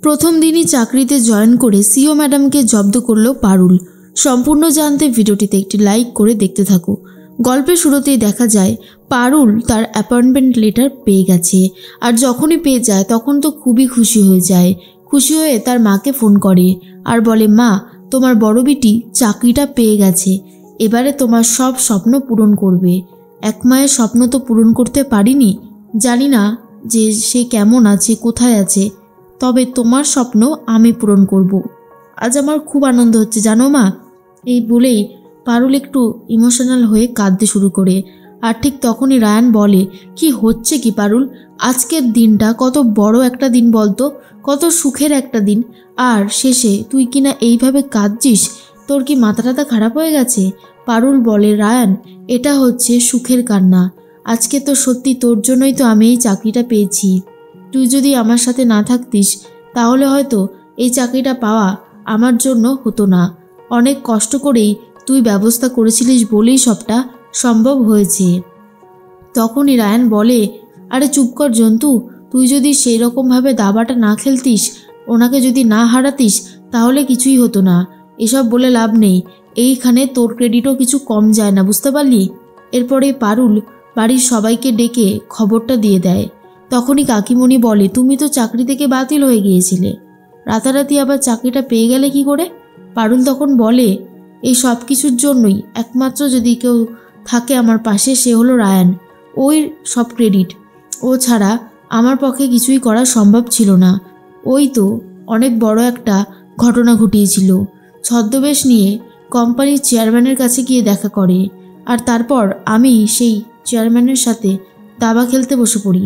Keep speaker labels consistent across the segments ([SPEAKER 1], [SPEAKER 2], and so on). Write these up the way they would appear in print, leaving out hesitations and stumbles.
[SPEAKER 1] প্রথম দিনই চাকরিতে জয়েন করে সিও ম্যাডামকে জব্দ করলো পারুল। সম্পূর্ণ জানতে ভিডিওটিতে একটি লাইক করে দেখতে থাকো। গল্পের শুরুতেই দেখা যায় পারুল তার অ্যাপয়েন্টমেন্ট লেটার পেয়ে গেছে। আর যখনই পেয়ে যায় তখন তো খুবই খুশি হয়ে যায়। খুশি হয়ে তার মাকে ফোন করে আর বলে, মা, তোমার বড় বিটি চাকরিটা পেয়ে গেছে, এবারে তোমার সব স্বপ্ন পূরণ করবে। এক মায়ের স্বপ্ন তো পূরণ করতে পারিনি, জানি না যে সে কেমন আছে, কোথায় আছে, তবে তোমার স্বপ্ন আমি পূরণ করব। আজ আমার খুব আনন্দ হচ্ছে জানো মা। এই বলেই পারুল একটু ইমোশনাল হয়ে কাঁদতে শুরু করে। আর ঠিক তখনই রায়ান বলে, কি হচ্ছে কি পারুল, আজকের দিনটা কত বড় একটা দিন বলতো, কত সুখের একটা দিন, আর শেষে তুই কিনা এইভাবে কাঁদছিস, তোর কি মাথা টাথা খারাপ হয়ে গেছে? পারুল বলে, রায়ান, এটা হচ্ছে সুখের কান্না। আজকে তো সত্যি তোর জন্যই তো আমি এই চাকরিটা পেয়েছি। তুই যদি আমার সাথে না থাকতিস তাহলে হয়তো এই চাকরিটা পাওয়া আমার জন্য হতো না। অনেক কষ্ট করেই তুই ব্যবস্থা করেছিলিস বলেই সবটা সম্ভব হয়েছে। তখনই রায়ান বলে, আরে চুপ কর জন্তু, তুই যদি সেই রকমভাবে দাবাটা না খেলতিস, ওনাকে যদি না হারাতিস, তাহলে কিছুই হতো না। এসব বলে লাভ নেই, এইখানে তোর ক্রেডিটও কিছু কম যায় না, বুঝতে পারলি? এরপরে পারুল বাড়ির সবাইকে ডেকে খবরটা দিয়ে দেয়। তখনই কাকিমণি বলে, তুমি তো চাকরি থেকে বাতিল হয়ে গিয়েছিলে, রাতারাতি আবার চাকরিটা পেয়ে গেলে কি করে? পারুল তখন বলে, এই সব কিছুর জন্যই একমাত্র যদি কেউ থাকে আমার পাশে, সে হলো রায়ান। ওই সব ক্রেডিট, ও ছাড়া আমার পক্ষে কিছুই করা সম্ভব ছিল না। ওই তো অনেক বড় একটা ঘটনা ঘটিয়েছিল। ছদ্মবেশ নিয়ে কোম্পানির চেয়ারম্যানের কাছে গিয়ে দেখা করে, আর তারপর আমি সেই চেয়ারম্যানের সাথে দাবা খেলতে বসে পড়ি।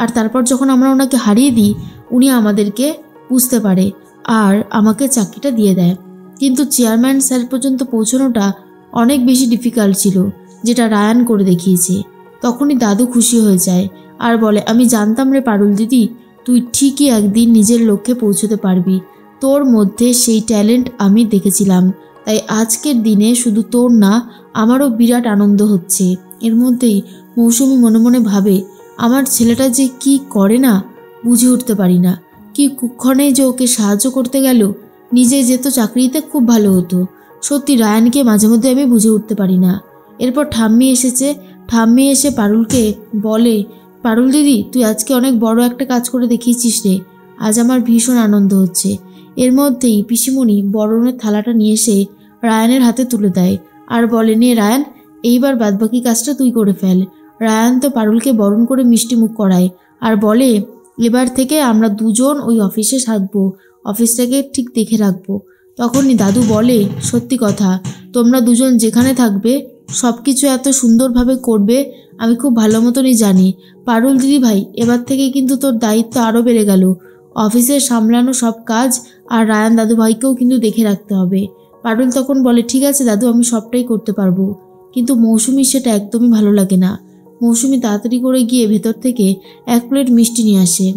[SPEAKER 1] আর তারপর যখন আমরা ওনাকে হারিয়ে দিই, উনি আমাদেরকে বুঝতে পারে আর আমাকে চাকরিটা দিয়ে দেয়। কিন্তু চেয়ারম্যান স্যার পর্যন্ত পৌঁছানোটা অনেক বেশি ডিফিকাল্ট ছিল, যেটা রায়ান করে দেখিয়েছে। তখনই দাদু খুশি হয়ে যায় আর বলে, আমি জানতাম রে পারুল দিদি, তুই ঠিকই একদিন নিজের লক্ষ্যে পৌঁছতে পারবি। তোর মধ্যে সেই ট্যালেন্ট আমি দেখেছিলাম, তাই আজকের দিনে শুধু তোর না, আমারও বিরাট আনন্দ হচ্ছে। এর মধ্যেই মৌসুমি মনে মনে ভাবে, আমার ছেলেটা যে কি করে না বুঝে উঠতে পারি না। কি কুক্ষণে যে ওকে সাহায্য করতে গেল, নিজে যেত চাকরিতে খুব ভালো হতো। সত্যি রায়ানকে মাঝে মধ্যে আমি বুঝে উঠতে পারি না। এরপর ঠাম্মি এসেছে। ঠাম্মি এসে পারুলকে বলে, পারুল দিদি, তুই আজকে অনেক বড় একটা কাজ করে দেখিয়েছিস রে, আজ আমার ভীষণ আনন্দ হচ্ছে। এর মধ্যেই পিসিমণি বরণের থালাটা নিয়ে এসে রায়ানের হাতে তুলে দেয় আর বলে, নে রায়ান, এইবার বাদবাকি কাজটা তুই করে ফেল। রায়ান তো পারুলকে বরণ করে মিষ্টি মুখ করায় আর বলে, এবার থেকে আমরা দুজন ওই অফিসে থাকবো, অফিসটাকে ঠিক দেখে রাখবো। তখনই দাদু বলে, সত্যি কথা, তোমরা দুজন যেখানে থাকবে সব কিছু এত সুন্দরভাবে করবে আমি খুব ভালো মতনই জানি। পারুল দিদি ভাই, এবার থেকে কিন্তু তোর দায়িত্ব আরও বেড়ে গেল। অফিসের সামলানো সব কাজ আর রায়ান দাদু ভাইকেও কিন্তু দেখে রাখতে হবে। পারুল তখন বলে, ঠিক আছে দাদু, আমি সবটাই করতে পারবো। কিন্তু মৌসুমি সেটা একদমই ভালো লাগে না। মৌসুমি তাড়াতাড়ি করে গিয়ে ভেতর থেকে 1 প্লেট মিষ্টি নিয়ে আসে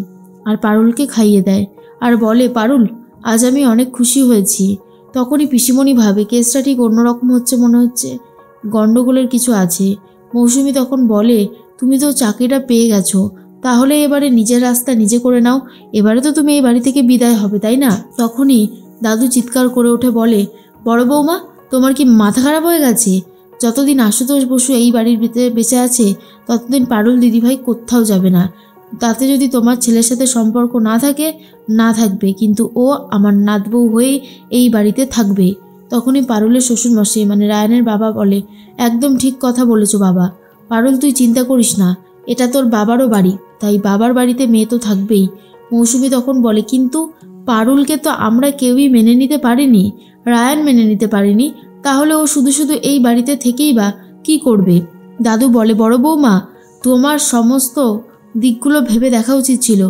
[SPEAKER 1] আর পারুলকে খাইয়ে দেয় আর বলে, পারুল, আজ আমি অনেক খুশি হয়েছি। তখনই পিসিমণি ভাবে, কেসটা ঠিক অন্যরকম হচ্ছে, মনে হচ্ছে গন্ডগোলের কিছু আছে। মৌসুমি তখন বলে, তুমি তো চাকরিটা পেয়ে গেছো, তাহলে এবারে নিজের রাস্তা নিজে করে নাও। এবারে তো তুমি এই বাড়ি থেকে বিদায় হবে, তাই না? তখনই দাদু চিৎকার করে ওঠে, বলে, বড় বৌমা, তোমার কি মাথা খারাপ হয়ে গেছে? যতদিন আশুতোষ বসু এই বাড়ির ভিতরে বেঁচে আছে ততদিন পারুল দিদিভাই কোথাও যাবে না। তাতে যদি তোমার ছেলের সাথে সম্পর্ক না থাকে, না থাকবে, কিন্তু ও আমার নাতবউ হয়ে এই বাড়িতে থাকবে। তখনই পারুলের শ্বশুরমশাই মানে রায়ানের বাবা বলে, একদম ঠিক কথা বলেছো বাবা। পারুল, তুই চিন্তা করিস না, এটা তোর বাবারও বাড়ি, তাই বাবার বাড়িতে মেয়ে তো থাকবেই। মৌসুমি তখন বলে, কিন্তু পারুলকে তো আমরা কেউই মেনে নিতে পারিনি, রায়ান মেনে নিতে পারেনি, তাহলে ও শুধু শুধু এই বাড়িতে থেকেই বা কি করবে? দাদু বলে, বড় বৌমা, তোমার সমস্ত দিকগুলো ভেবে দেখা উচিত ছিল।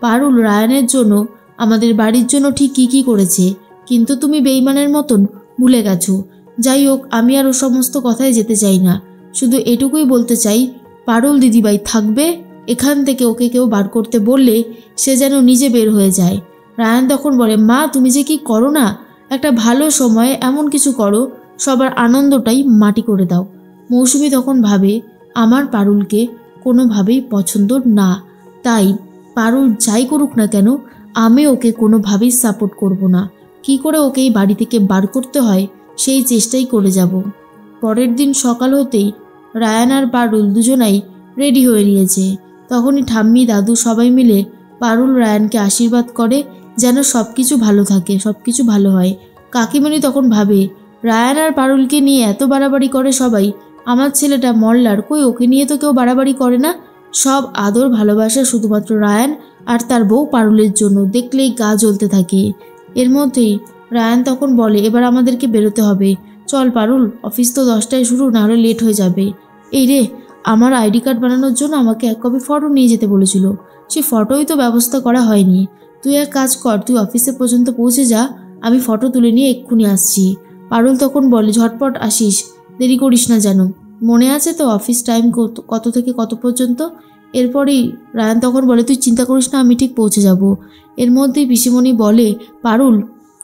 [SPEAKER 1] পারুল রায়ানের জন্য, আমাদের বাড়ির জন্য ঠিক কী করেছে, কিন্তু তুমি বেইমানের মতন ভুলে গেছো। যাই হোক, আমি আর ও সমস্ত কথায় যেতে চাই না, শুধু এটুকুই বলতে চাই, পারুল দিদিভাই থাকবে, এখান থেকে ওকে কেউ বার করতে বললে সে যেন নিজে বের হয়ে যায়। রায়ান তখন বলে, মা, তুমি যে কি করো না, একটা ভালো সময়ে এমন কিছু করো, সবার আনন্দটাই মাটি করে দাও। মৌসুমি তখন ভাবে, আমার পারুলকে কোনোভাবেই পছন্দ না, তাই পারুল যাই করুক না কেন আমি ওকে কোনোভাবেই সাপোর্ট করব না। কি করে ওকে এই বাড়ি থেকে বার করতে হয় সেই চেষ্টাই করে যাব। পরের দিন সকাল হতেই রায়ান আর পারুল দুজনাই রেডি হয়ে নিয়েছে। তখনই ঠাম্মি, দাদু সবাই মিলে পারুল রায়ানকে আশীর্বাদ করে যেন সব কিছু ভালো থাকে, সব কিছু ভালো হয়। কাকিমণি তখন ভাবে, রায়ান আর পারুলকে নিয়ে এত বাড়াবাড়ি করে সবাই, আমার ছেলেটা মল্লার, কই ওকে নিয়ে তো কেউ বাড়াবাড়ি করে না। সব আদর ভালোবাসা শুধুমাত্র রায়ান আর তার বউ পারুলের জন্য। দেখলেই গা জ্বলতে থাকে। এর মধ্যেই রায়ান তখন বলে, এবার আমাদেরকে বেরোতে হবে। চল পারুল, অফিস তো 10টায় শুরু, না হলে লেট হয়ে যাবে। এই রে, আমার আইডি কার্ড বানানোর জন্য আমাকে 1 কপি ফটো নিয়ে যেতে বলেছিল, সে ফটোই তো ব্যবস্থা করা হয়নি। তুই এক কাজ কর, তুই অফিসে পর্যন্ত পৌঁছে যা, আমি ফটো তুলে নিয়ে এক্ষুনি আসছি। পারুল তখন বলে, ঝটপট আসিস, দেরি করিস না যেন। মনে আছে তো অফিস টাইম কত থেকে কত পর্যন্ত? এরপরেই রায়ান তখন বলে, তুই চিন্তা করিস না, আমি ঠিক পৌঁছে যাব। এর মধ্যেই পিসিমণি বলে, পারুল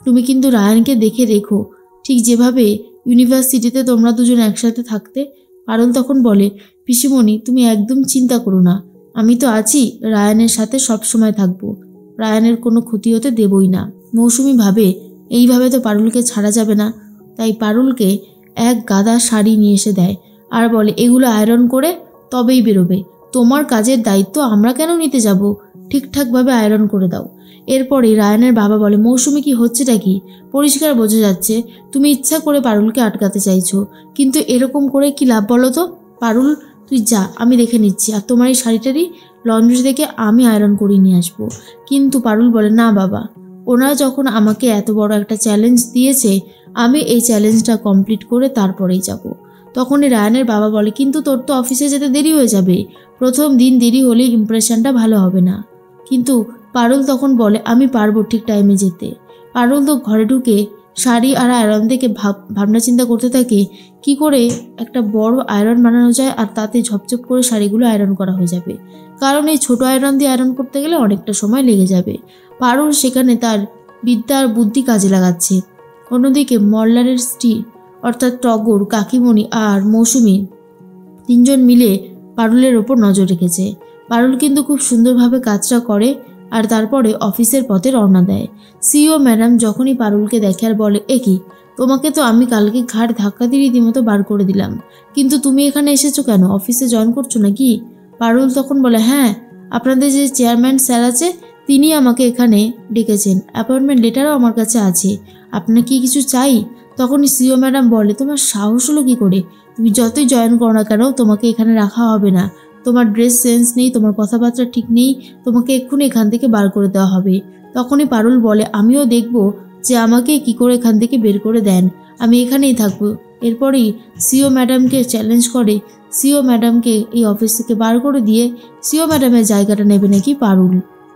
[SPEAKER 1] তুমি কিন্তু রায়ানকে দেখে রেখো, ঠিক যেভাবে ইউনিভার্সিটিতে তোমরা দুজন একসাথে থাকতে। পারুল তখন বলে, পিসিমণি তুমি একদম চিন্তা করো না, আমি তো আছি, রায়ানের সাথে সব সময় থাকবো, রায়ানের কোনো ক্ষতি হতে দেবই না। মৌসুমি ভাবে, এইভাবে তো পারুলকে ছাড়া যাবে না। তাই পারুলকে এক গাদা শাড়ি নিয়ে এসে দেয় আর বলে, এগুলো আয়রন করে তবেই বেরোবে, তোমার কাজের দায়িত্ব আমরা কেন নিতে যাব, ঠিকঠাকভাবে আয়রন করে দাও। এরপরে রায়ানের বাবা বলে, মৌসুমি কি হচ্ছেটা কি? পরিষ্কার বোঝা যাচ্ছে তুমি ইচ্ছা করে পারুলকে আটকাতে চাইছো, কিন্তু এরকম করে কি লাভ বলো তো? পারুল তুই যা, আমি দেখে নিচ্ছি, আর তোমার এই শাড়িটারই লন্ড্রি থেকে আমি আয়রন করে নিয়ে আসবো। কিন্তু পারুল বলে, না বাবা, ওনারা যখন আমাকে এত বড় একটা চ্যালেঞ্জ দিয়েছে, আমি এই চ্যালেঞ্জটা কমপ্লিট করে তারপরেই যাব। তখনই রায়ানের বাবা বলে, কিন্তু তোর তো অফিসে যেতে দেরি হয়ে যাবে, প্রথম দিন দেরি হলে ইমপ্রেশনটা ভালো হবে না। কিন্তু পারুল তখন বলে, আমি পারবো ঠিক টাইমে যেতে। পারুল তো ঘরে ঢুকে শাড়ি আর আয়রন দেখে ভাবনা চিন্তা করতে থাকে কি করে একটা বড় আয়রন বানানো যায় আর তাতে ঝপঝপ করে শাড়িগুলো আয়রন করা হয়ে যাবে, কারণ এই ছোট আয়রন দিয়ে আয়রন করতে গেলে অনেকটা সময় লেগে যাবে। পারুল সেখানে তার বিদ্যা আর বুদ্ধি কাজে লাগাচ্ছে। অন্যদিকে মল্লারের স্ত্রী অর্থাৎ টগর, কাকিমণি আর মৌসুমি তিনজন মিলে পারুলের ওপর নজর রেখেছে। পারুল কিন্তু খুব সুন্দরভাবে কাজটা করে আর তারপরে অফিসের পথে রওনা দেয়। সিইও ম্যাডাম যখনই পারুলকে দেখে আর বলে, এ কি, তোমাকে তো আমি কালকে ঘাট ধাক্কা দিয়ে রীতিমতো বার করে দিলাম, কিন্তু তুমি এখানে এসেছো কেন, অফিসে জয়েন করছো নাকি? পারুল তখন বলে, হ্যাঁ, আপনাদের যে চেয়ারম্যান স্যার আছে তিনি আমাকে এখানে ডেকেছেন, অ্যাপয়েন্টমেন্ট লেটারও আমার কাছে আছে, আপনার কি কিছু চাই? তখনই সিইও ম্যাডাম বলে, তোমার সাহস হলো কি করে, তুমি যতই জয়েন করো না কেন তোমাকে এখানে রাখা হবে না, তোমার ড্রেস সেন্স নেই, তোমার কথাবার্তা ঠিক নেই, তোমাকে এক্ষুনি এখান থেকে বার করে দেওয়া হবে। তখনই পারুল বলে, আমিও দেখব যে আমাকে কি করে এখান থেকে বের করে দেন, আমি এখানেই থাকবো। এরপরেই সিইও ম্যাডামকে চ্যালেঞ্জ করে সিইও ম্যাডামকে এই অফিস থেকে বার করে দিয়ে সিইও ম্যাডামের জায়গাটা নেবে নাকি পারুল।